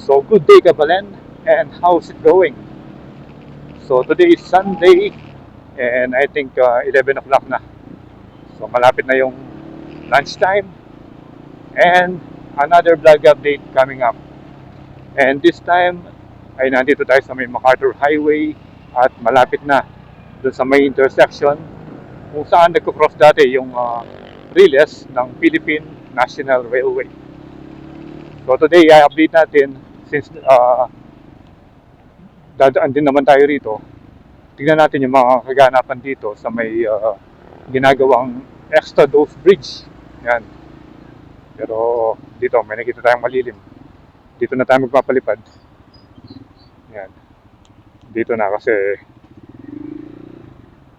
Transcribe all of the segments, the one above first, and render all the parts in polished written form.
So good day Kabalen, and how's it going? So today is Sunday and I think 11 o'clock na. So malapit na yung lunchtime and another vlog update coming up. And this time ay nandito tayo sa may MacArthur Highway at malapit na doon sa may intersection kung saan nagko-cross dati yung Riles ng Philippine National Railway. So today i-update natin since dadaan din naman tayo rito. Tingnan natin yung mga kaganapan dito sa may ginagawang extra dose bridge. Yan. Pero dito may nakita tayong malilim. Dito na tayo magpapalipad. Yan. Dito na kasi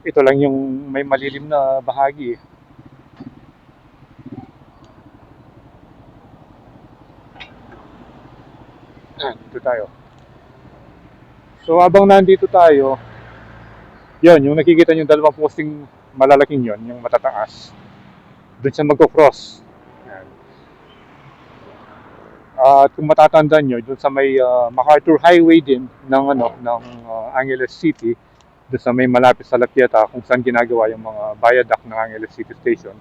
ito lang yung may malilim na bahagi. Yan, dito tayo. So habang nandito tayo, yun, yung nakikita nyo dalawang posting malalaking yon, yung matataas. Doon siya magko-cross. Yan. At kung matatandaan nyo, doon sa may MacArthur Highway din ng Angeles City, doon sa may malapit sa La Pieta kung saan ginagawa yung mga viaduct ng Angeles City Station.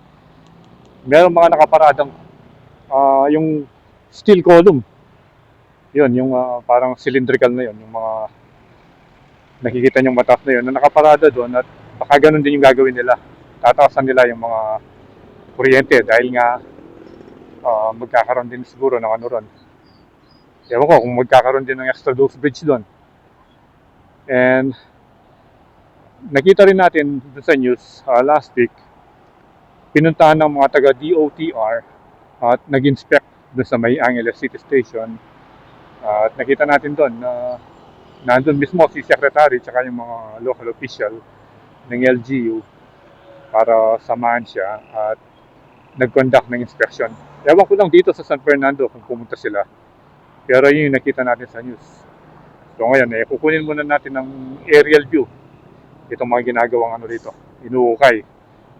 Meron mga nakaparadang yung steel column. Yun, yung parang cylindrical na yun, yung mga nakikita niyong mataas na yun na nakaparada doon at baka ganun din yung gagawin nila. Tataasan nila yung mga kuryente dahil nga magkakaroon din siguro ng ano ron. Ewan ko kung magkakaroon din ng extra dose bridge doon. And nakita rin natin doon sa news last week, pinuntahan ng mga taga DOTR at nag-inspect doon sa may Angeles City Station. At nakita natin doon na nandun mismo si Secretary at yung mga local official ng LGU para samahan siya at nag-conduct ng inspection. Ewan ko lang dito sa San Fernando kung pumunta sila. Pero yun yung nakita natin sa news. So ngayon, kukunin muna natin ng aerial view itong mga ginagawang ano dito, inuukay.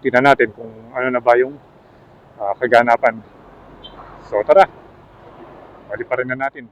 Tingnan natin kung ano na ba yung kaganapan. So tara, pali pa rin na natin.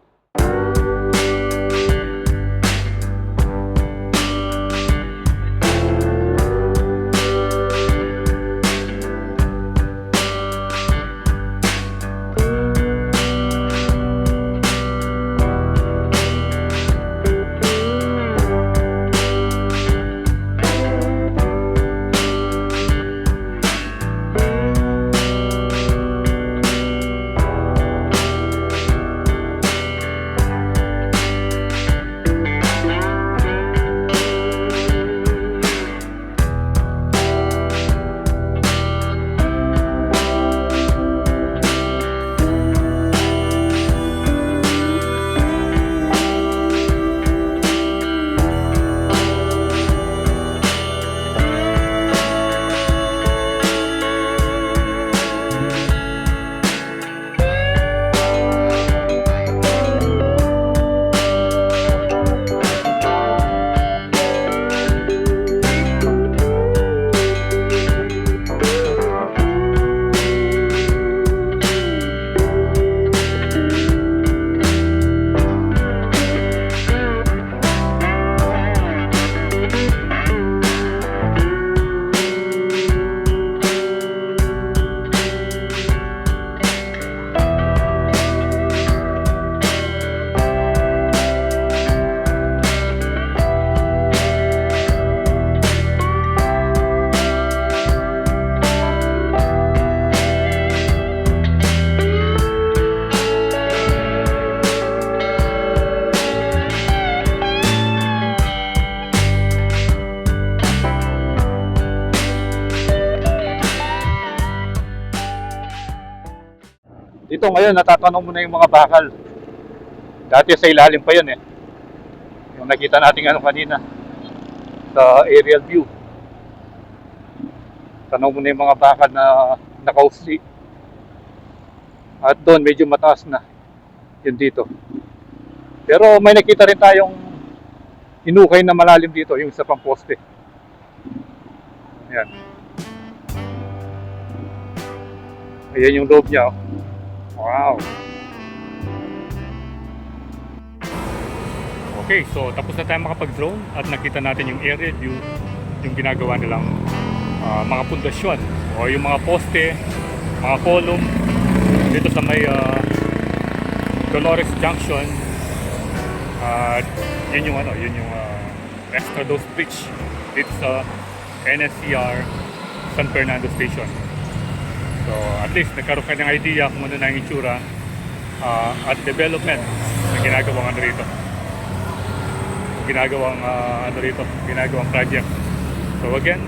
Dito ngayon, natatanong mo na yung mga bakal. Dati sa ilalim pa yun eh. Yung nakita natin ano kanina sa aerial view. Tanong mo na yung mga bakal na nakausli. At doon medyo mataas na. Yun dito. Pero may nakita rin tayong inukay na malalim dito, yung isa pang poste. Ayan. Ayan yung loob niya. Oh. Wow. Okay, so tapos na tayo makapag-drone at nakita natin yung area view, yung ginagawa nilang mga pundasyon o yung mga poste, mga column dito sa may Dolores Junction. At yun yung extra dose bridge dito sa NSCR San Fernando Station. So at least nagkaroon ka ng idea kung ano na yung itsura at development na ginagawang rito. Ginagawang project. So again,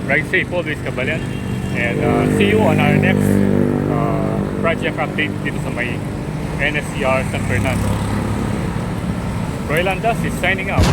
ride safe always, Kabalen, and see you on our next project update dito sa may NSCR San Fernando. Roy Landas is signing out.